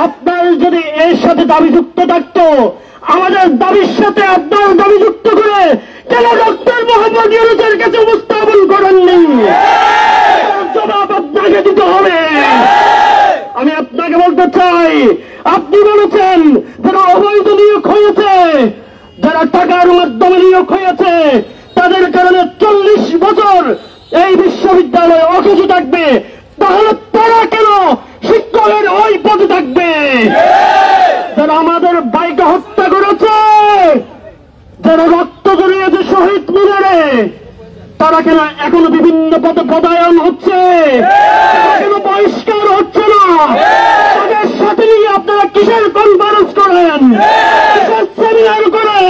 আপনার যদি এর সাথে দাবি যুক্ত থাকতো, আমাদের দাবির সাথে আপনার দাবি যুক্ত করে কেন ডক্টর মোহাম্মদ ইউনূসের কাছে উপস্থাপন করেননি? জবাব আপনাকে দিতে হবে। আমি আপনাকে বলতে চাই, আপনি বলেছেন যারা অবৈধ নিয়োগ হয়েছে, যারা টাকার মাধ্যমে নিয়োগ হয়েছে, তাদের কারণে 40 বছর এই বিশ্ববিদ্যালয় অকেজো থাকবে। তাহলে তারা কেন শিক্ষকের ওই পদে থাকবে? যারা আমাদের ভাইকে হত্যা করেছে, যারা রক্ত জড়িয়েছে শহীদ মিনারে, তারা কেন এখনো বিভিন্ন পদে পদায়ন হচ্ছে, কেন বহিষ্কার হচ্ছে না? তাদের সাথে নিয়ে আপনারা কিসের কনফারেন্স করেন, কিসের সেমিনার করেন?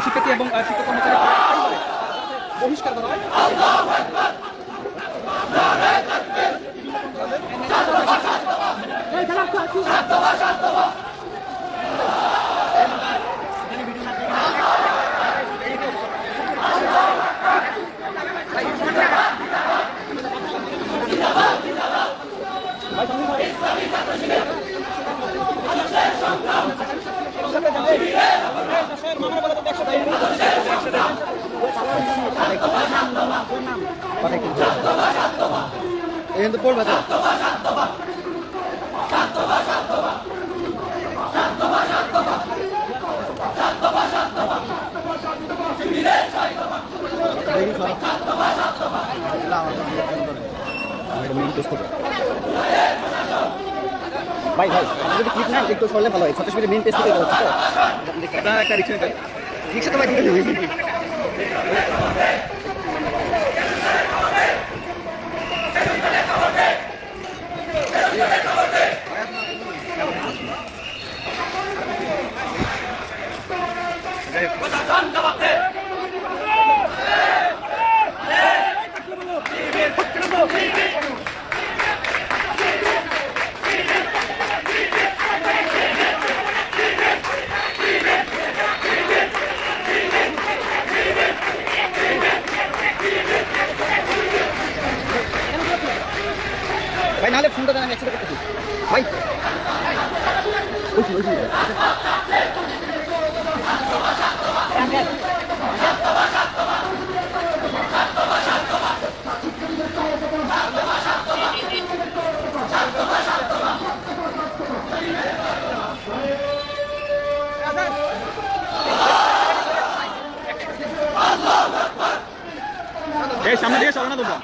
শিক্ষার্থী এবং শিক্ষক কর্মচারী বহিষ্কার করা হয়। কিন্তু পড়বে তো ভাই ভাই যদি ক্লিক না একটু সরলে ভালো হয় 36 মিনিট মেইন টেস্ট করতে হচ্ছে তো আপনারা একটা রিক্সা তো ভাই দিতে হবে ভাই নালে ফোনটা দেন আমি একসাথে করতেছি ভাই সামনে দিকে চলো না তোমরা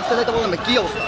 আস্তে যাইতে বললাম কি অবস্থা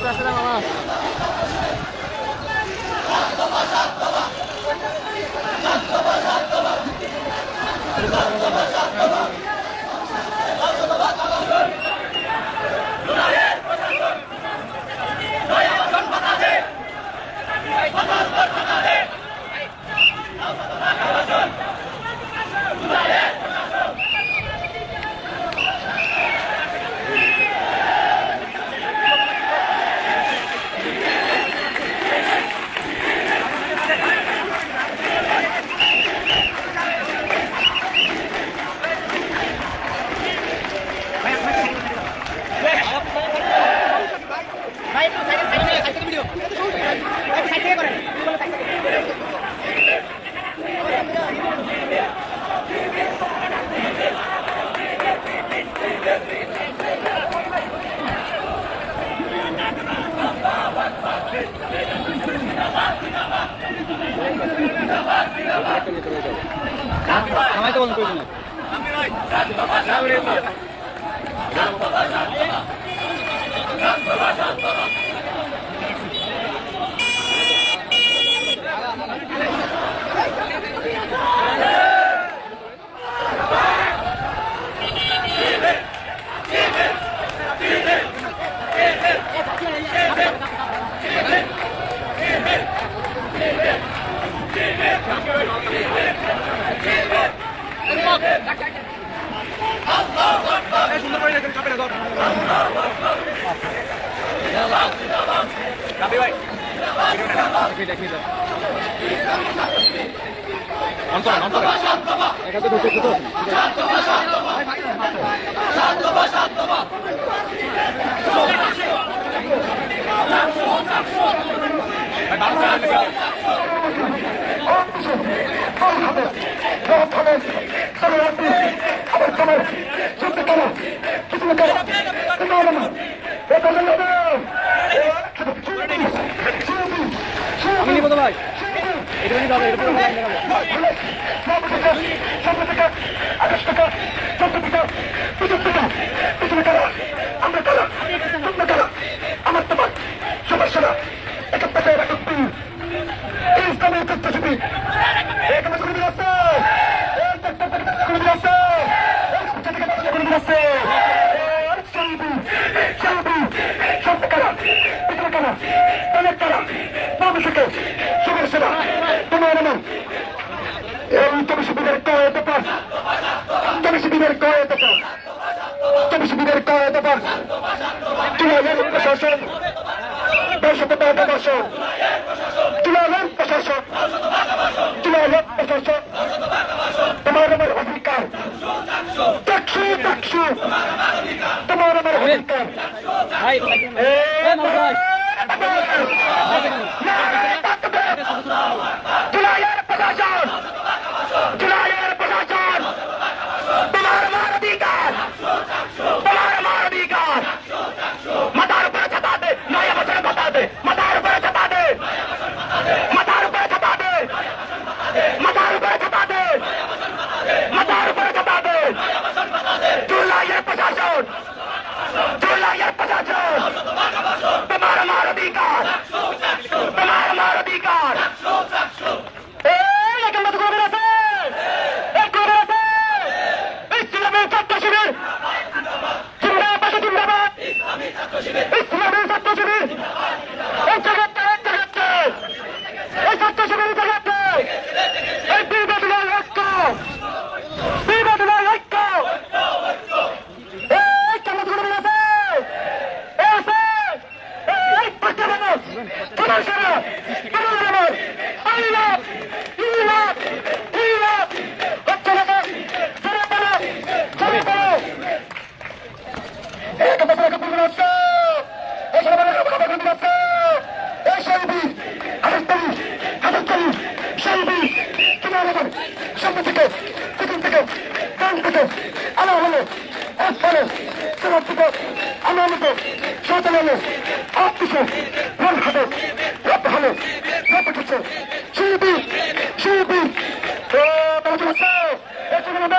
আমায় তো বন্ধ করে দিন আমি নিব তো ভাই এটা নিতে হবে এটা আমার তোমার সমস্যা না একটা পেটে রাখুন ইসলামের তথ্যশিবি এখানে করে দিচ্ছে করে দিচ্ছে করে দিচ্ছে তোমার নাম এই তুমি শিবিরের কয়েক ব্যাপার তুমি শিবিরের কয়েক ব্যাপার তুমি শিবিরের কয়েক ব্যাপার তুলাইয়ের প্রশাসন বর্ষপতার প্রশাসন তুলাইয়ের প্রশাসন তুলাইয়ের প্রশাসন তোমার আমার অধিকার দেখছি দেখছি তোমার আমার অধিকার তুলাইয়ের প্রশাসন তুলাইয়ের প্রশাসন তোমার আমার অধিকার তোমার আমার অধিকার মাথার উপরে ছাতা দে নয় বছর কথা দে মাথার উপরে ছাতা দে মাথার উপরে ছাতা দে মাথার উপরে ছাতা দে মাথার উপরে ছাতা দে তুলাইয়ের প্রশাসন তুলাইয়ের প্রশাসন তোমার আমার অধিকার তোমার আমার অধিকার ইসলামের ছাত্র শিবির জিন্দাবাদ জিন্দাবাদ ইসলামের ছাত্র শিবির এই জায়গাতে এই ছাত্র শিবির জায়গাতে এই বিবাদুলার ঐক্য বিবাদুলার ঐক্য এই কেমন করে আছে এই প্রত্যাবর্তন তোমার সারা তোমার আমার আল্লাহ ইল্লাহ ইল্লাহ হচ্ছে না ধরে পড়ো ধরে পড়ো এক বছর এক পুরো আছে এই সবার এক বছর আছে এই শহীদ হাজারতলি শহীদ তোমার আমার সামনে থেকে পিছন থেকে ডান থেকে আলো হলো এক ফলে তোমার থেকে আমার মতো সাঁতার হলো আপ পিছু রং হবে রব হলো রব উঠেছে শহীদ শহীদ তোমার আছে এই সবার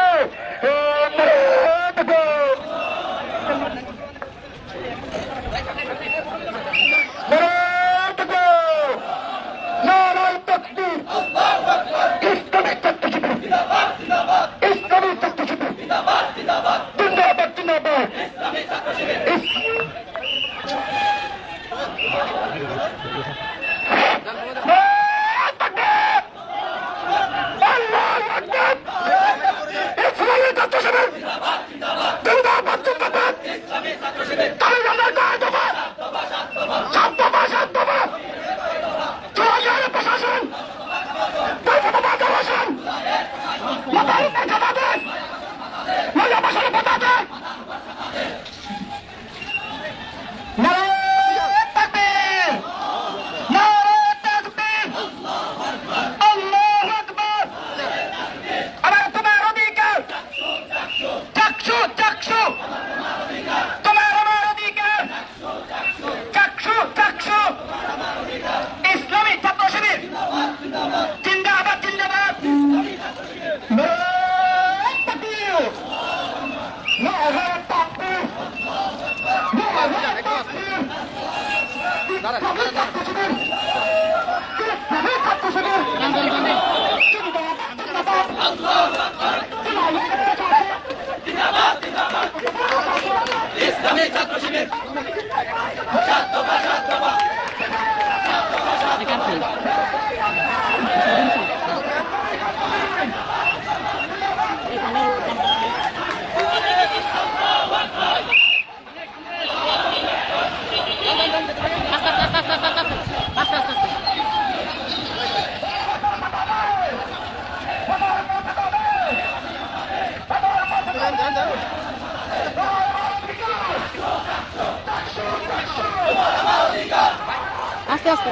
আস্তে আস্তে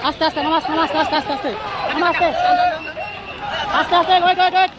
আস্তে আস্তে নামাজ নামাজ আস্তে আস্তে আস্তে নামাজ আস্তে আস্তে আস্তে ওয়েট ওয়েট ওয়েট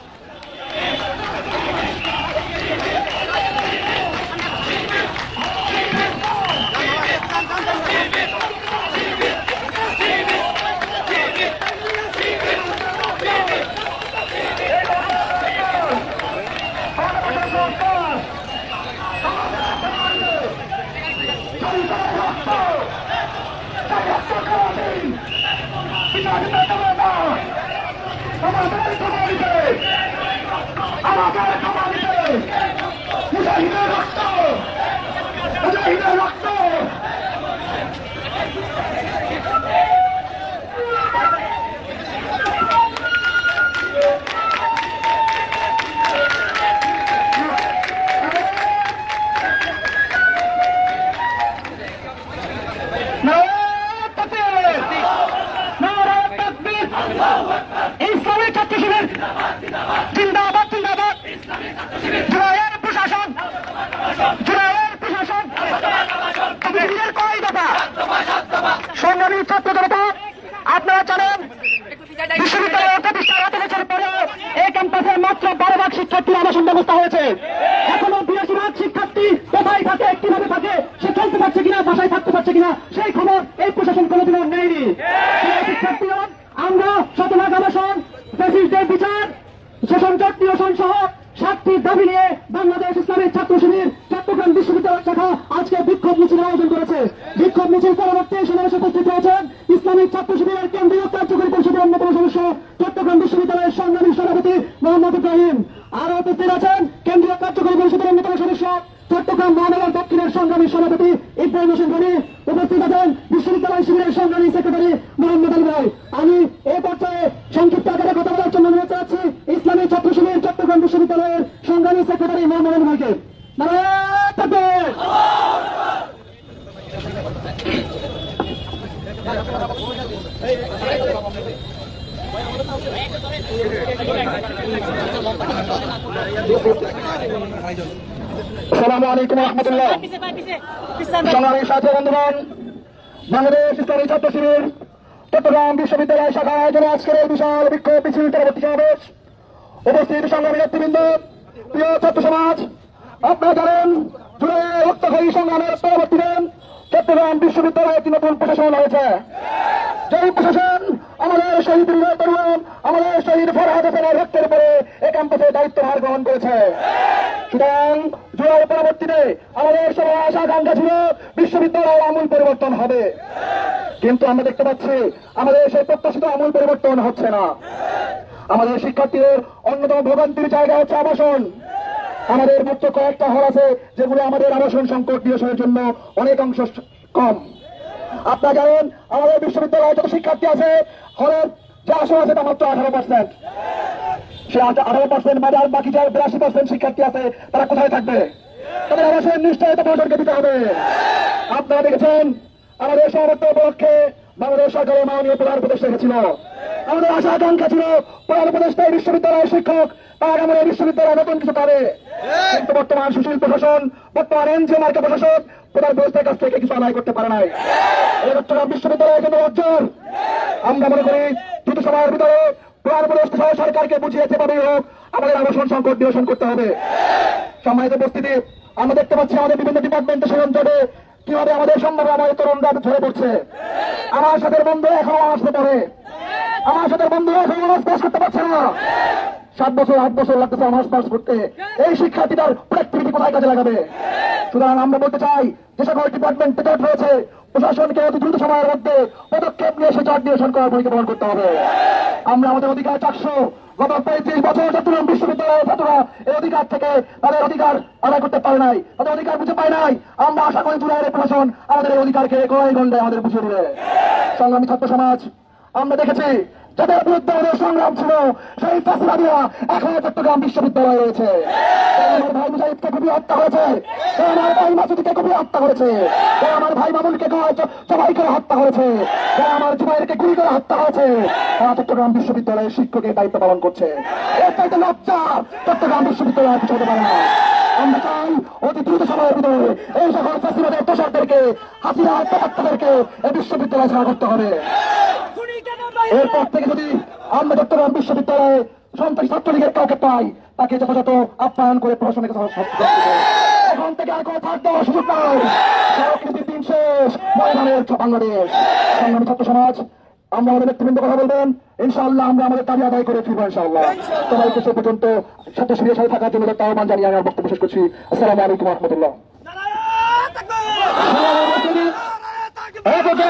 ইসলামিক ছাত্র শিবির জিন্দাবাদ জিন্দাবাদ। জুলাইয়ের প্রশাসন কমিটির কয় দফা? সংগ্রামী ছাত্র জনতা, আপনারা জানেন বিশ্ববিদ্যালয় প্রতিষ্ঠার 8 বছর পরে এই ক্যাম্পাসের মাত্র 12 ভাগ শিক্ষার্থী আবাসন ব্যবস্থা হয়েছে। এখনো 82 ভাগ শিক্ষার্থী কোথায় থাকে, কিভাবে থাকে, সে চলতে পারছে কিনা, বাসায় থাকতে পারছে কিনা, সেই খবর এই প্রশাসন কোনোদিনও নেয়নি। শিক্ষার্থীরা আমরা শতভাগ আবাসন, ফ্যাসিস্টদের বিচার, শোষণ জট নিরসন সহ 7টি দাবি নিয়ে বাংলাদেশ ইসলামিক ছাত্র শিবির চট্টগ্রাম বিশ্ববিদ্যালয় শাখা আজকে বিক্ষোভ মিছিলের আয়োজন করেছে। বিক্ষোভ মিছিল পরবর্তী সমাবেশে উপস্থিত হয়েছেন ইসলামিক ছাত্র শিবিরের কেন্দ্রীয় কার্যকরী পরিষদের অন্যতম সদস্য চট্টগ্রাম বিশ্ববিদ্যালয়ের সংগ্রামী সভাপতি মোহাম্মদ ইব্রাহিম। আরো উপস্থিত আছেন কেন্দ্রীয় কার্যকরী পরিষদের অন্যতম সদস্য চট্টগ্রাম মহানগর দক্ষিণের সংগ্রামী সভাপতি ইব্রাহিম হোসেন গনি। উপস্থিত আছেন বিশ্ববিদ্যালয় শিবিরের সংগ্রামী সেক্রেটারি মোহাম্মদ আলী ভাই। আমি এই পর্যায়ে সংক্ষিপ্ত আকারে কথা বলার জন্য অনুরোধ চাচ্ছি ইসলামী ছাত্র শিবির চট্টগ্রাম বিশ্ববিদ্যালয়ের সংগ্রামী সেক্রেটারি মোহাম্মদ আলী ভাইকে। নারায়ে তাকবীর। আসসালামু আলাইকুম ওয়া রাহমাতুল্লাহ। সংগ্রামী সাথী বন্ধুগণ, বাংলাদেশ ইসলামী ছাত্র শিবির চট্টগ্রাম বিশ্ববিদ্যালয় শাখা আয়োজনে আজকের এই বিশাল বিক্ষোভ মিছিল পরবর্তী সমাবেশ। উপস্থিত সংগ্রামী নেতৃবৃন্দ, প্রিয় ছাত্র সমাজ, আপনারা জানেন জুলাই রক্তক্ষয়ী সংগ্রামের পরবর্তীতে চট্টগ্রাম বিশ্ববিদ্যালয়ে একটি নতুন প্রশাসন হয়েছে। যেই প্রশাসন আমাদের শহীদ হৃদয় তরুণ, আমাদের শহীদ ফরহাদ হোসেনের রক্তের উপরে এই ক্যাম্পাসে দায়িত্বভার গ্রহণ করেছে। সুতরাং জুলাই পরবর্তীতে আমাদের সবার আশা আকাঙ্ক্ষা ছিল বিশ্ববিদ্যালয়ের আমূল পরিবর্তন হবে, কিন্তু আমরা দেখতে পাচ্ছি আমাদের সেই প্রত্যাশিত আমূল পরিবর্তন হচ্ছে না। আমাদের শিক্ষার্থীদের অন্যতম ভোগান্তির জায়গা হচ্ছে আবাসন। আমাদের মাত্র কয়েকটা হল আছে যেগুলো আমাদের আবাসন সংকট নিরসনের জন্য অনেক অংশ কম। আপনারা জানেন আমাদের বিশ্ববিদ্যালয়ে যত শিক্ষার্থী আছে হলের যে আসন আছে তা মাত্র 18%। সে 18% মানে আর বাকি যার 82% শিক্ষার্থী আছে তারা কোথায় থাকবে? তাদের আবাসনের নিশ্চয়তা প্রশাসনকে দিতে হবে। আপনারা দেখেছেন আমাদের সমাবর্তন উপলক্ষে বাংলাদেশ সরকারের মাননীয় প্রধান উপদেষ্টা এসেছিল। আমাদের আশা আকাঙ্ক্ষা ছিল প্রধান উপদেষ্টা বিশ্ববিদ্যালয়ের শিক্ষক তার আমাদের বিশ্ববিদ্যালয় নতুন কিছু পাবে, কিন্তু বর্তমান সুশীল প্রশাসন, বর্তমান এনজিও মার্কা প্রশাসন প্রধান উপদেষ্টার কাছ থেকে কিছু আদায় করতে পারে নাই। এই চট্টগ্রাম বিশ্ববিদ্যালয়ের জন্য অর্জন। আমরা মনে করি দ্রুত সময়ের ভিতরে প্রধান উপদেষ্টা সহ সরকারকে বুঝিয়ে যেভাবেই হোক আমাদের আবাসন সংকট নিরসন করতে হবে। সম্মানিত উপস্থিতি, আমরা দেখতে পাচ্ছি আমাদের বিভিন্ন ডিপার্টমেন্টের সরঞ্জামে কিভাবে আমাদের সংগ্রামে আমাদের তরুণরা ঝরে পড়ছে। আমার সাথে বন্ধু এখনো আসতে পারে, আমার সাথে বন্ধুরা অনার্স পাস করতে পারছে না। 7 বছর 8 বছর লাগতেছে অনার্স পাস করতে। এই শিক্ষার্থীদের প্রোডাক্টিভিটি কোথায় কাজে লাগাবে? সুতরাং আমরা বলতে চাই যে সকল ডিপার্টমেন্ট টেট রয়েছে প্রশাসনকে অতি দ্রুত সময়ের মধ্যে পদক্ষেপ নিয়ে সে চার্ট নিরসন করার ভূমিকা পালন করতে হবে। আমরা আমাদের অধিকার চাকসো গত 35 বছর চট্টগ্রাম বিশ্ববিদ্যালয়ের ছাত্ররা এই অধিকার থেকে তাদের অধিকার আদায় করতে পারে নাই, তাদের অধিকার বুঝে পায় নাই। আমরা আশা করি জুলাইয়ের প্রশাসন আমাদের এই অধিকারকে কড়াই গণ্ডায় আমাদের বুঝিয়ে দেবে। সংগ্রামী ছাত্র সমাজ, আমরা দেখেছি যাদের বিরুদ্ধে আমাদের সংগ্রাম ছিল সেই ফাঁসিবাদীরা এখন চট্টগ্রাম বিশ্ববিদ্যালয়ে রয়েছে। আমার ভাই মুজাহিদকে খুবই হত্যা করেছে, আমার ভাই মাসুদকে খুবই হত্যা করেছে, আমার ভাই মামুনকে সবাই করে হত্যা করেছে, আমার জুবাইরকে গুলি করে হত্যা করেছে। তারা চট্টগ্রাম বিশ্ববিদ্যালয়ের শিক্ষকের দায়িত্ব পালন করছে। এর চাইতে লজ্জা চট্টগ্রাম বিশ্ববিদ্যালয় কিছু হতে পারে না। আমরা চাই অতি দ্রুত সময়ের ভিতরে এই সকল ফাঁসিবাদের দোষরদেরকে, হাসিনা হত্যাকারীদেরকে এই বিশ্ববিদ্যালয় ছাড়া করতে হবে। এরপর থেকে যদি আমরা চট্টগ্রাম বিশ্ববিদ্যালয়ে সন্ত্রাসী ছাত্রলীগের কাউকে পাই, তাকে যথাযথ আপ্যায়ন করে প্রশাসনের এখন থেকে আর কোনো থাক দেওয়ার সুযোগ নাই। সংস্কৃতির দিন শেষ, ময়দানের বাংলাদেশ। সংগ্রামী ছাত্র সমাজ, আমরা আমাদের নেতৃবৃন্দ কথা বলবেন, ইনশাআল্লাহ আমরা আমাদের দাবি আদায় করে ফিরবো ইনশাআল্লাহ। সবাইকে সে পর্যন্ত ছাত্র শিবিরের সাথে থাকার জন্য আহ্বান জানিয়ে আমি আমার বক্তব্য শেষ করছি। আসসালামু আলাইকুম ওয়া রাহমাতুল্লাহ।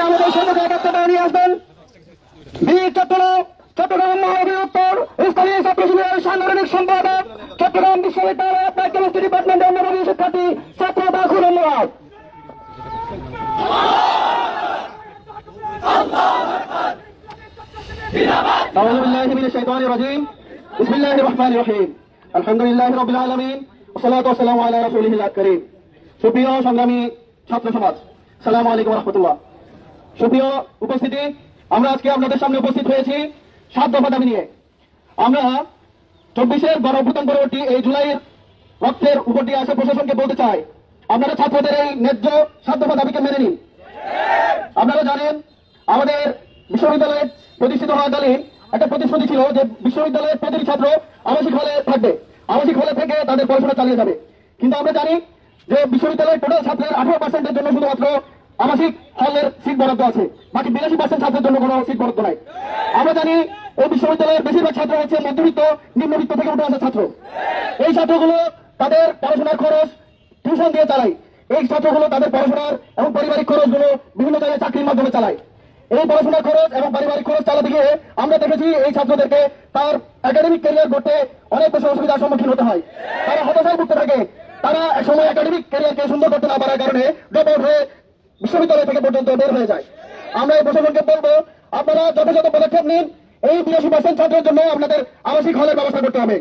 আমাদের সঙ্গে বক্তব্য নিয়ে আসবেন চট্টগ্রাম মহানগরী উত্তর স্থানীয় ছাত্র শিবিরের সাংগঠনিক সম্পাদক, চট্টগ্রাম বিশ্ববিদ্যালয় কেমিস্ট্রি ডিপার্টমেন্টের অন্যতম শিক্ষার্থী ছাত্র দাখুল অনুরাগ। أعوذ بالله من الشيطان الرجيم بسم الله الرحمن الرحيم الحمد لله رب العالمين والصلاة والسلام على رسوله الكريم। সুপ্রিয় সংগ্রামী ছাত্র সমাজ, আসসালামু আলাইকুম ওয়া রাহমাতুল্লাহ। সুপ্রিয় উপস্থিতি, আমরা আজকে আপনাদের সামনে উপস্থিত হয়েছি 7 দফা দাবি নিয়ে। আমরা 24-এর গণঅভ্যুত্থান পরবর্তী এই জুলাইয়ের রক্তের উপর দিয়ে আসা প্রশাসনকে বলতে চাই, আপনারা ছাত্রদের এই ন্যায্য 7 দফা দাবিকে মেনে নিন। আপনারা জানেন আমাদের বিশ্ববিদ্যালয়ে প্রতিষ্ঠিত হওয়াকালীন একটা প্রতিশ্রুতি ছিল যে বিশ্ববিদ্যালয়ের প্রতিটি ছাত্র আবাসিক হলে থাকবে, আবাসিক হলে থেকে তাদের পড়াশোনা চালিয়ে যাবে। কিন্তু আমরা জানি যে বিশ্ববিদ্যালয়ের টোটাল ছাত্রের 18%-এর জন্য শুধুমাত্র আবাসিক হলের সিট বরাদ্দ আছে, বাকি 82% ছাত্রের জন্য কোনো সিট বরাদ্দ নাই। আমরা জানি এই বিশ্ববিদ্যালয়ের বেশিরভাগ ছাত্র হচ্ছে মধ্যবিত্ত নিম্নবিত্ত থেকে উঠে আসা ছাত্র। এই ছাত্রগুলো তাদের পড়াশোনার খরচ টিউশন দিয়ে চালায়, এই ছাত্রগুলো তাদের পড়াশোনার এবং পারিবারিক খরচগুলো বিভিন্ন জায়গায় চাকরির মাধ্যমে চালায়। এই পড়াশোনার খরচ এবং পারিবারিক খরচ চালাতে গিয়ে আমরা দেখেছি এই ছাত্রদেরকে তার একাডেমিক ক্যারিয়ার করতে অনেক বেশি অসুবিধার সম্মুখীন হতে হয়। তারা হতাশায় ভুগতে থাকে, তারা একসময় একাডেমিক ক্যারিয়ারকে সুন্দর করতে না পারার কারণে ড্রপ আউট হয়ে বিশ্ববিদ্যালয় থেকে পর্যন্ত বের হয়ে যায়। আমরা এই প্রশাসনকে বলবো, আপনারা যথাযথ পদক্ষেপ নিন। এই 82% ছাত্রের জন্য আপনাদের আবাসিক হলের ব্যবস্থা করতে হবে।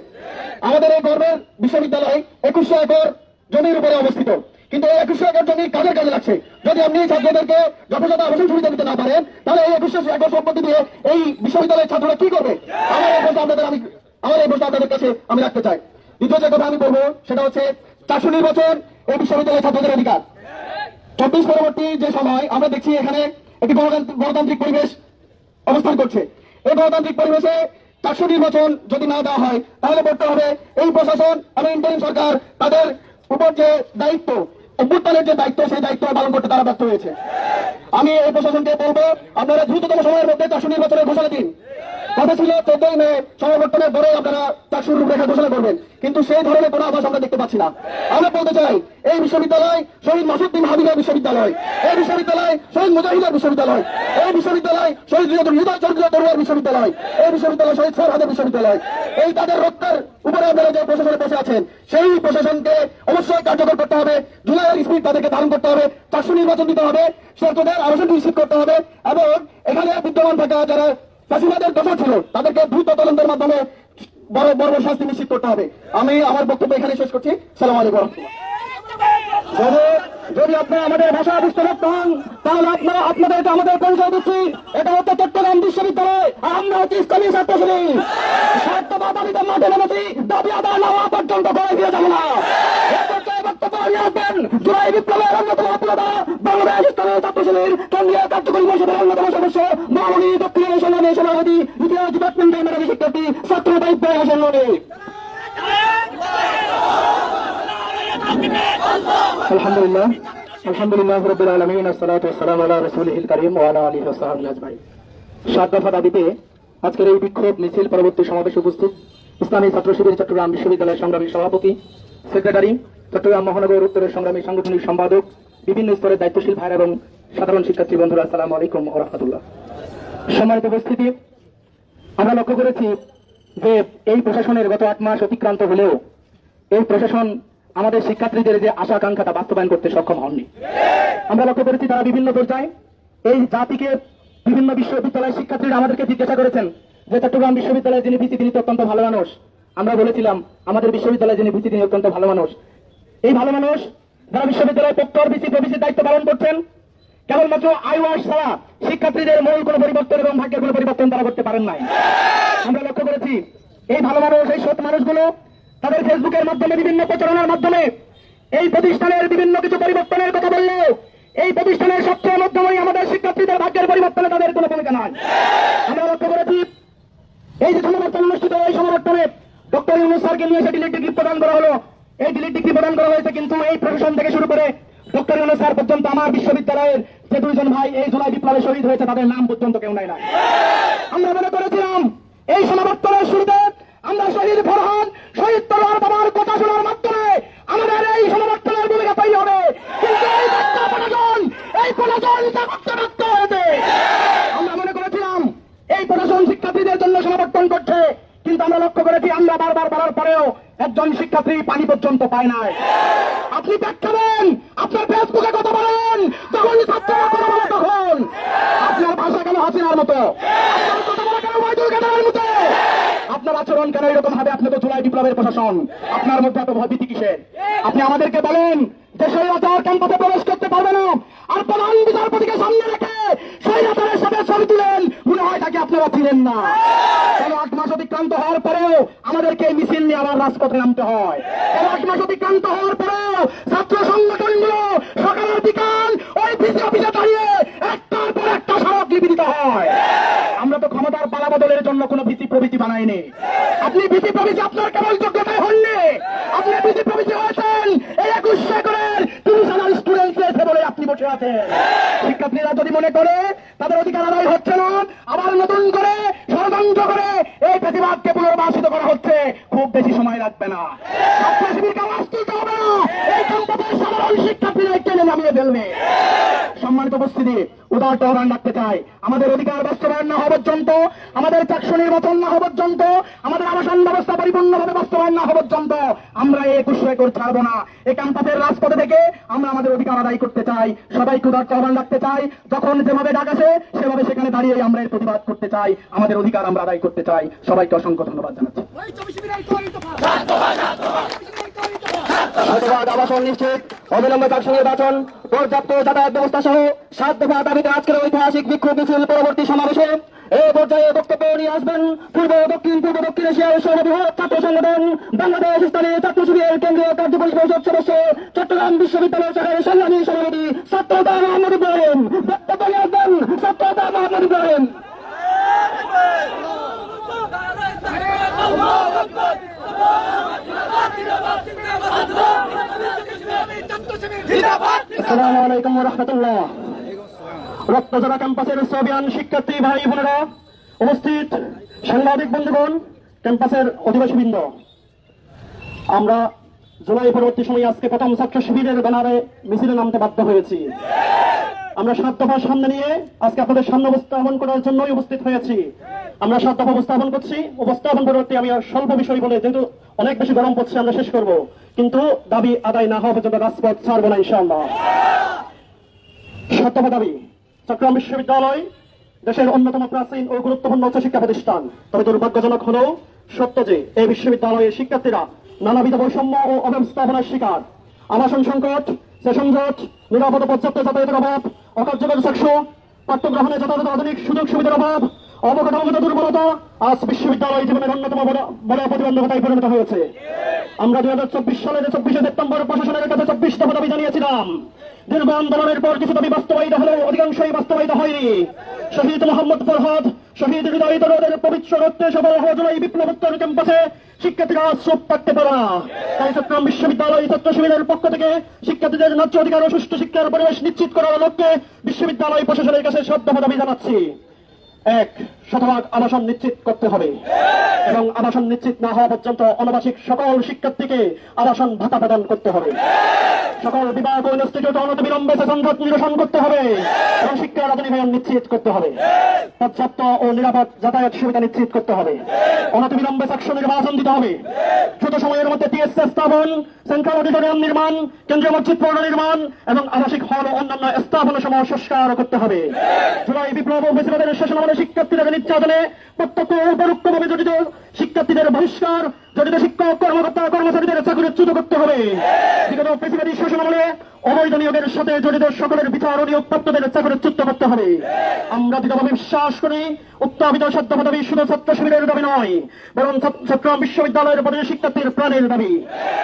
আমাদের এই গর্বের বিশ্ববিদ্যালয় 2100 একর জমির উপরে অবস্থিত, কিন্তু এই 2100 একর জমি কাজের কাজে লাগছে। যদি আপনি ছাত্রদেরকে যথাযথ আবাসন সুবিধা দিতে না পারেন, তাহলে এই 2100 একর সম্পত্তি দিয়ে এই বিশ্ববিদ্যালয়ের ছাত্ররা কি করবে? আমার এই প্রশ্ন আপনাদের কাছে আমি রাখতে চাই। দ্বিতীয় যে কথা আমি বলবো সেটা হচ্ছে 400 নির্বাচন এই বিশ্ববিদ্যালয়ের ছাত্রদের অধিকার। 24 পরবর্তী যে সময় আমরা দেখছি এখানে একটি গণতান্ত্রিক পরিবেশ অবস্থান করছে। এই গণতান্ত্রিক পরিবেশে 400 নির্বাচন যদি না দেওয়া হয়, তাহলে বলতে হবে এই প্রশাসন এবং ইন্টারিম সরকার তাদের উপর যে দায়িত্ব, অভ্যুত্থানের যে দায়িত্ব, সেই দায়িত্ব পালন করতে তারা ব্যর্থ হয়েছে। আমি এই প্রশাসনকে বলবো, আপনারা দ্রুততম সময়ের মধ্যে 400 নির্বাচনের ঘোষণা দিন। কথা ছিল 14 মে সমাবর্তনের পরে আপনারা 400 রূপরেখা ঘোষণা করবেন, কিন্তু সেই ধরনের কোনো আভাস আমরা দেখতে পাচ্ছি না। আমরা বলতে চাই, এই বিশ্ববিদ্যালয় শহীদ মাসুদ্দিন হাবিবের বিশ্ববিদ্যালয়, এই বিশ্ববিদ্যালয় শহীদ মুজাহিদের বিশ্ববিদ্যালয়, এই বিশ্ববিদ্যালয় শহীদ হৃদয় চন্দ্র তরুয়ার বিশ্ববিদ্যালয়, এই বিশ্ববিদ্যালয় শহীদ ফরহাদের বিশ্ববিদ্যালয়। এই তাদের রক্তের উপরে আপনারা যে প্রশাসনে বসে আছেন, সেই প্রশাসনকে অবশ্যই কার্যকর করতে হবে। জুলাইয়ের স্পিড তাদেরকে ধারণ করতে হবে, 400 নির্বাচন দিতে হবে, ছাত্রদের আবাসন নিশ্চিত করতে হবে, এবং এখানে বিদ্যমান থাকা যারা ফাঁসিবাদের দোষর ছিল তাদেরকে দ্রুত তদন্তের মাধ্যমে বড় শাস্তি নিশ্চিত করতে হবে। আমি আমার বক্তব্য এখানে শেষ করছি। আসসালামু আলাইকুম ওয়া রাহমাতুল্লাহ। যদি আপনারা আমাদের ভাষা বুঝতে পারতেন, তাহলে আপনাদেরকে আমাদের পরিচয় দিচ্ছি। এটা হচ্ছে চট্টগ্রাম বিশ্ববিদ্যালয়, আমরা হচ্ছে ইসলামী ছাত্র শিবির। স্বার্থবাদ দাবিতে মাঠে নেমেছি, দাবি আদায় না হওয়া পর্যন্ত করে দিয়ে যাবো না। বক্তব্য নিয়ে আসবেন জুলাই বিপ্লবের অন্যতম আপনারা বাংলাদেশ ইসলামী ছাত্র শিবির কেন্দ্রীয় কার্যকরী পরিষদের অন্যতম সদস্য মামুনি দক্ষিণ সংগ্রামী সভাপতি দ্বিতীয় ডিপার্টমেন্টের মেধাবী শিক্ষার্থী ছাত্র দায়িত্ব হোসেন ননি। আলহামদুলিল্লাহ রাব্বিল আলামিন, আসসালাতু ওয়াসসালামু আলা রাসূলিহিল কারীম ওয়া আলা আলিহি ওয়া সাহবিহি আজমাইন। 7 দফা দাবিতে আজকের এই বিক্ষোভ মিছিল পরবর্তী সমাবেশে উপস্থিত ইসলামী ছাত্র শিবির চট্টগ্রাম বিশ্ববিদ্যালয়ের সংগ্রামী সভাপতি, সেক্রেটারি, চট্টগ্রাম মহানগর উত্তরের সংগ্রামী সাংগঠনিক সম্পাদক, বিভিন্ন স্তরের দায়িত্বশীল ভাইরা এবং সাধারণ শিক্ষার্থী বন্ধুরা, আসসালামু আলাইকুম ওয়া রাহমাতুল্লাহ। সম্মানিত উপস্থিতি, আমরা লক্ষ্য করেছি যে এই প্রশাসনের গত 8 মাস অতিক্রান্ত হলেও এই প্রশাসন আমাদের শিক্ষার্থীদের যে আশা আকাঙ্ক্ষাটা বাস্তবায়ন করতে সক্ষম হননি। আমরা লক্ষ্য করেছি তারা বিভিন্ন পর্যায়ে এই জাতিকে, বিভিন্ন বিশ্ববিদ্যালয়ের শিক্ষার্থীরা আমাদেরকে জিজ্ঞাসা করেছেন যে চট্টগ্রাম বিশ্ববিদ্যালয়ের যিনি ভিসি তিনি তো অত্যন্ত ভালো মানুষ। আমরা বলেছিলাম আমাদের বিশ্ববিদ্যালয়ে যিনি ভিসি তিনি অত্যন্ত ভালো মানুষ। এই ভালো মানুষ যারা বিশ্ববিদ্যালয়ে প্রক্টর, ভিসি, প্রভিসির দায়িত্ব পালন করছেন, কেবলমাত্র আইওয়াস ছাড়া শিক্ষার্থীদের মূল কোনো পরিবর্তন এবং ভাগ্যের কোনো পরিবর্তন তারা করতে পারেন নাই। আমরা লক্ষ্য করেছি এই ভালো মানুষ, এই সৎ মানুষগুলো তাদের ফেসবুকের মাধ্যমে, বিভিন্ন প্রচারণার মাধ্যমে এই প্রতিষ্ঠানের বিভিন্ন কিছু পরিবর্তনের কথা বললেও এই প্রতিষ্ঠানের সবচেয়ে মাধ্যমেই আমাদের শিক্ষার্থীদের ভাগ্যের পরিবর্তনে তাদের কোনো ভূমিকা নাই। আমরা লক্ষ্য করেছি এই যে সমাবর্তন অনুষ্ঠিত, এই সমাবর্তনে ডক্টর ইউনূস স্যারকে নিয়ে এসে ডিলিট ডিগ্রি প্রদান করা হলো। এই ডিলিট ডিগ্রি প্রদান করা হয়েছে, কিন্তু এই প্রশাসন থেকে শুরু করে ডক্টর ইউনূস স্যার পর্যন্ত আমার বিশ্ববিদ্যালয়ের যে 2 জন ভাই এই জুলাই বিপ্লবে শহীদ হয়েছে তাদের নাম পর্যন্ত কেউ নাই। আমরা মনে করেছিলাম এই সমাবর্তনের শুরুতে আমরা শহীদ ফরহাদ, শহীদ তলোয়ার বাবার কথা শোনার মাধ্যমে আমাদের এই সমাবর্তনের ভূমিকা পাই হবে, কিন্তু এই প্রশাসন তা করতে ব্যর্থ হয়েছে। আমরা মনে করেছিলাম এই প্রশাসন শিক্ষার্থীদের জন্য সমাবর্তন করছে, কিন্তু আমরা লক্ষ্য করেছি আমরা বারবার বলার পরেও একজন শিক্ষার্থী পানি পর্যন্ত পায় নাই। আপনি ব্যাখ্যা দেন, আপনার ফেসবুকে কথা বলেন, যখন ছাত্ররা কথা বলে তখন আপনার ভাষা কেন হাসিনার মতো, আপনার কথা বলা কেন ওয়াইদুল কাদেরের মতো, আপনার আচরণ কেন এরকম হবে? আপনি তো জুলাই বিপ্লবের প্রশাসন, আপনার মধ্যে এত ভয়ভীতি কিসের? আপনি আমাদেরকে বলেন যে স্বৈরাচার ক্যাম্পাসে প্রবেশ করতে পারবে না, আর প্রধান বিচারপতিকে সামনে রেখে স্বৈরাচারের সাথে ছবি তুলেন, মনে হয় তাকে আপনারা ছিলেন না। কেন 8 মাস অতিক্রান্ত হওয়ার পরেও আমাদেরকে এই মিছিল নিয়ে আবার রাজপথে নামতে হয়? কেন 8 মাস অতিক্রান্ত হওয়ার পরেও ছাত্র সংগঠনগুলো সকালের বিকাল ওই ভিসি অফিসে দাঁড়িয়ে একটার পর একটা সড়ক নিবেদিত হয়? আমরা তো ক্ষমতার পালা বদলের জন্য কোনো ভিসি প্রভিসি বানাইনি। আপনি ভিসি প্রভিসি আপনার কেবল যোগ্যতায় হননি, আপনি ভিসি প্রভিসি হয়েছেন এই 21 একরের 30,000 স্টুডেন্ট এসে বলে আপনি বসে আছেন। শিক্ষার্থীরা যদি মনে করে তাদের অধিকার আদায় হচ্ছে না, আবার নতুন করে ষড়যন্ত্র করে এই প্রতিবাদকে পুনর্বাসিত করা হচ্ছে, খুব বেশি সময় লাগবে না। ছাত্র শিবিরকে আওয়াজ তুলতে হবে না, এই ক্যাম্পাসের সাধারণ শিক্ষার্থীরা টেনে নামিয়ে ফেলবে। সম্মানিত উপস্থিতি, উদারতা আহ্বান রাখতে চাই, আমাদের অধিকার বাস্তবায়ন না হওয়া পর্যন্ত, আমাদের চাকসু নির্বাচন না হওয়া পর্যন্ত, আমাদের আবাসন ব্যবস্থা পরিপূর্ণভাবে বাস্তবায়ন না হওয়া পর্যন্ত আমরা এই 21 একর ছাড়বো না। এই ক্যাম্পাসের রাজপথে থেকে আমরা আমাদের অধিকার আদায় করতে চাই। সবাইকে উদারতা আহ্বান রাখতে চাই, যখন যেভাবে ডাক আসে সেভাবে সেখানে দাঁড়িয়ে আমরা এর প্রতিবাদ করতে চাই, আমাদের অধিকার আমরা আদায় করতে চাই। সবাইকে অসংখ্য ধন্যবাদ জানাচ্ছি। ধন্যবাদ। আবাসন নিশ্চিত, অবিলম্বে চাকসু নির্বাচন, পর্যাপ্ত যাতায়াত ব্যবস্থা সহ 7 দফা দাবিতে আজকের ঐতিহাসিক বিক্ষোভ মিছিল পরবর্তী সমাবেশে এই পর্যায়ে বক্তব্য নিয়ে আসবেন পূর্ব দক্ষিণ এশিয়ার সর্ববৃহৎ ছাত্র সংগঠন বাংলাদেশ ইসলামী ছাত্র শিবিরের কেন্দ্রীয় কার্যকরী পরিষদ সদস্য, চট্টগ্রাম বিশ্ববিদ্যালয় শাখার সংগ্রামী সভাপতি ছাত্রনেতা মোহাম্মদ ইব্রাহিম। বক্তব্য নিয়ে আসবেন ছাত্রনেতা মোহাম্মদ ইব্রাহিম। আসসালামু আলাইকুম ওয়া রাহমাতুল্লাহ। রক্তজোড়া ক্যাম্পাসের সোভিয়ান শিক্ষার্থী ভাই বোনেরা, উপস্থিত সাংবাদিক বন্ধুগণ, ক্যাম্পাসের অধিবাসীবৃন্দ, আমরা জুলাই পরবর্তী সময়ে আজকে প্রথম ছাত্র শিবিরের ব্যানারে মিছিলে নামতে বাধ্য হয়েছি। আমরা 7 দফা সামনে নিয়ে আজকে আপনাদের সামনে উপস্থাপন করার জন্যই উপস্থিত হয়েছি। আমরা 7 দফা উপস্থাপন করছি। উপস্থাপন পরবর্তী আমি স্বল্প বিষয় বলে, যেহেতু অনেক বেশি গরম পড়ছে, আমরা শেষ করব, কিন্তু দাবি আদায় না হওয়া পর্যন্ত রাজপথ ছাড়বো না ইনশাআল্লাহ। 7 দফা দাবি: চট্টগ্রাম বিশ্ববিদ্যালয় দেশের অন্যতম প্রাচীন ও গুরুত্বপূর্ণ উচ্চশিক্ষা প্রতিষ্ঠান। তবে দুর্ভাগ্যজনক হলেও সত্য যে এই বিশ্ববিদ্যালয়ের শিক্ষার্থীরা নানাবিধ বৈষম্য ও অব্যবস্থাপনার শিকার। আবাসন সংকট, সেশন জট, নিরাপদ পর্যাপ্ত যাতায়াতের অভাব, অকার্যকর চাকসু, পাঠ্যগ্রহণে যথাযথ আধুনিক সুযোগ সুবিধার অভাব, অবকাঠামোগত দুর্বলতা আজ বিশ্ববিদ্যালয় জীবনের অন্যতম বড় প্রতিবন্ধকতায় পরিণত হয়েছে। আমরা 2024 সালের 24 সেপ্টেম্বর প্রশাসনের কাছে 24 দফা দাবি জানিয়েছিলাম। দীর্ঘ আন্দোলনের পর কিছু দাবি বাস্তবায়িত হলেও অধিকাংশই বাস্তবায়িত হয়নি। শহীদ মোহাম্মদ ফরহাদ, শহীদ হৃদয় তরুণের পবিত্র রক্তে সফল হওয়া জুলাই বিপ্লবোত্তর ক্যাম্পাসে শিক্ষার্থীরা চুপ থাকতে পারে না। তাই চট্টগ্রাম বিশ্ববিদ্যালয় ছাত্র শিবিরের পক্ষ থেকে শিক্ষার্থীদের ন্যায্য অধিকার ও সুষ্ঠু শিক্ষার পরিবেশ নিশ্চিত করার লক্ষ্যে বিশ্ববিদ্যালয় প্রশাসনের কাছে 7 দফা দাবি জানাচ্ছি। 1. শতভাগ আবাসন নিশ্চিত করতে হবে এবং আবাসন নিশ্চিত না হওয়া পর্যন্ত অনাবাসিক সকল শিক্ষার্থীকে আবাসন ভাতা প্রদান করতে হবে। সকল বিভাগ ও ইনস্টিটিউট অনতিবিলম্বে সেশন জট নিরসন করতে হবে এবং শিক্ষার আধুনিকায়ন নিশ্চিত করতে হবে। পর্যাপ্ত ও নিরাপদ যাতায়াত সুবিধা নিশ্চিত করতে হবে। অনতিবিলম্বে সেকশন নির্বাচন দিতে হবে। দ্রুত সময়ের মধ্যে টিএসএ স্থাপন, সেন্ট্রাল অডিটোরিয়াম নির্মাণ, কেন্দ্রীয় মসজিদ পৌর নির্মাণ এবং আবাসিক হল ও অন্যান্য স্থাপনা সমূহ সংস্কার করতে হবে। জুলাই বিপ্লব ও বেশিরভাগের শাসনামলে শিক্ষার্থীদের নির্যাতনে প্রত্যক্ষ ও পরোক্ষভাবে জড়িত শিক্ষার্থীদের বহিষ্কার, জড়িত শিক্ষক কর্মকর্তা কর্মচারীদের চাকরিচ্যুত করতে হবে। বিগত বেশিরভাগী শাসনামলে অবৈধ নিয়োগের সাথে জড়িত সকলের বিচার ও নিয়োগপ্রাপ্তদের চাকরিচ্যুত করতে হবে। আমরা দৃঢ়ভাবে বিশ্বাস করি উত্থাপিত সদ্য দাবি শুধু ছাত্র শিবিরের দাবি নয়, বরং চট্টগ্রাম বিশ্ববিদ্যালয়ের প্রতিটি শিক্ষার্থীর প্রাণের দাবি।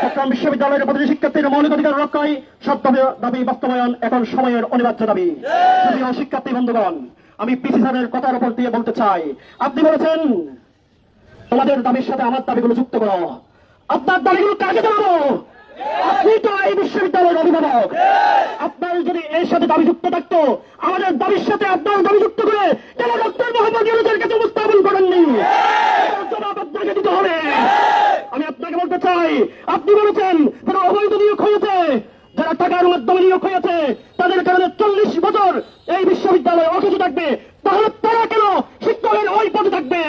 চট্টগ্রাম বিশ্ববিদ্যালয়ের প্রতিটি শিক্ষার্থীর মৌলিক অধিকার রক্ষায় সদ্য দাবি বাস্তবায়ন এখন সময়ের অনিবার্য দাবি। প্রিয় শিক্ষার্থী বন্ধুগণ, আমি পিসি স্যারের কথার উপর দিয়ে বলতে চাই, আপনি বলেছেন তোমাদের দাবির সাথে আমার দাবিগুলো যুক্ত করো। আপনার দাবিগুলো কাকে জানাবো? আপনি তো এই বিশ্ববিদ্যালয়ের অভিভাবক। আপনার যদি এর সাথে দাবি যুক্ত থাকতো, আমাদের দাবির সাথে আপনার দাবি যুক্ত করে কেন ডক্টর মোহাম্মদ ইউনূসের কাছে উপস্থাপন করেননি? জবাব আপনাকে দিতে হবে। আমি আপনাকে বলতে চাই, আপনি বলেছেন যারা অবৈধ নিয়োগ হয়েছে, যারা টাকার মাধ্যমে নিয়োগ হয়েছে, তাদের কারণে 40 বছর এই বিশ্ববিদ্যালয়ে অকেজ থাকবে। তাহলে তারা কেন শিক্ষকের ওই পদে থাকবে?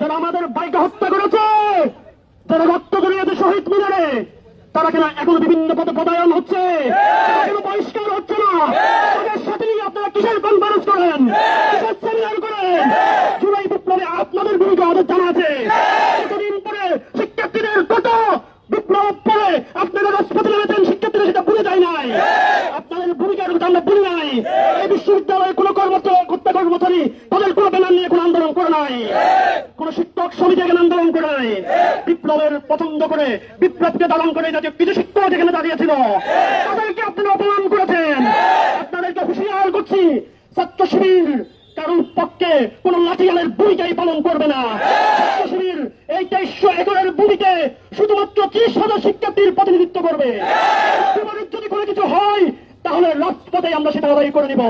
যারা আমাদের বাইকে হত্যা করেছে, যারা রক্ত জড়িয়েছে শহীদ মিনারে, তারা কেন এখন বিভিন্ন পদে পদায়ন হচ্ছে? তারা কেন বহিষ্কার হচ্ছে না? তাদের সাথে নিয়ে আপনারা কিসের কনফারেন্স করেন, কিসের সেমিনার করেন? জুলাই বিপ্লবে আপনাদের ভূমিকা আমাদের জানা আছে। এতদিন পরে শিক্ষার্থীদের কত বিপ্লব পরে আপনারা রাজপথে নেমেছেন, শিক্ষার্থীরা সেটা ভুলে যায় নাই। আপনাদের ভূমিকার কথা আমরা ভুলি নাই। এই বিশ্ববিদ্যালয়ে কোন কর্মচারী তাদের কোন ব্যানার নিয়ে কোন আন্দোলন করে নাই, কোন শিক্ষক সমিতি এখানে আন্দোলন করে নাই। বিপ্লবের পছন্দ করে, বিপ্লবকে দালন করে জাতীয় কিছু শিক্ষক এখানে দাঁড়িয়েছিল, তাদেরকে আপনারা অপমান করেছেন। আপনাদেরকে হুঁশিয়ার করছি, ছাত্র শিবির কারণ পক্ষে কোন লাঠিয়ালের ভূমিকাই পালন করবে না। ছাত্র শিবির এই 2300 একরের ভূমিকে শুধুমাত্র 30,000 শিক্ষার্থীর প্রতিনিধিত্ব করবে। যদি কোনো কিছু হয় তাহলে রাজপথে আমরা সেটা আদায় করে নিব।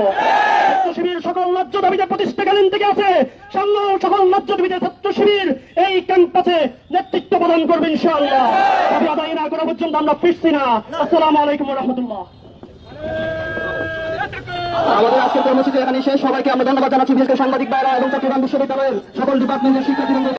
ছাত্র শিবির সকল ন্যায্য দাবিতে প্রতিষ্ঠাকালীন থেকে আছে, সামনেও সকল ন্যায্য দাবিতে ছাত্র শিবির এই ক্যাম্পাসে নেতৃত্ব প্রদান করবে ইনশাআল্লাহ। দাবি আদায় না করা পর্যন্ত আমরা ফিরছি না। আসসালামু আলাইকুম ওয়া রাহমাতুল্লাহ। আমাদের আজকের কর্মসূচি এখানে শেষ। সবাইকে আমরা ধন্যবাদ জানাচ্ছি, বিশেষ করে সাংবাদিক ভাইরা এবং চট্টগ্রাম বিশ্ববিদ্যালয়ের সকল ডিপার্টমেন্টের শিক্ষার্থী।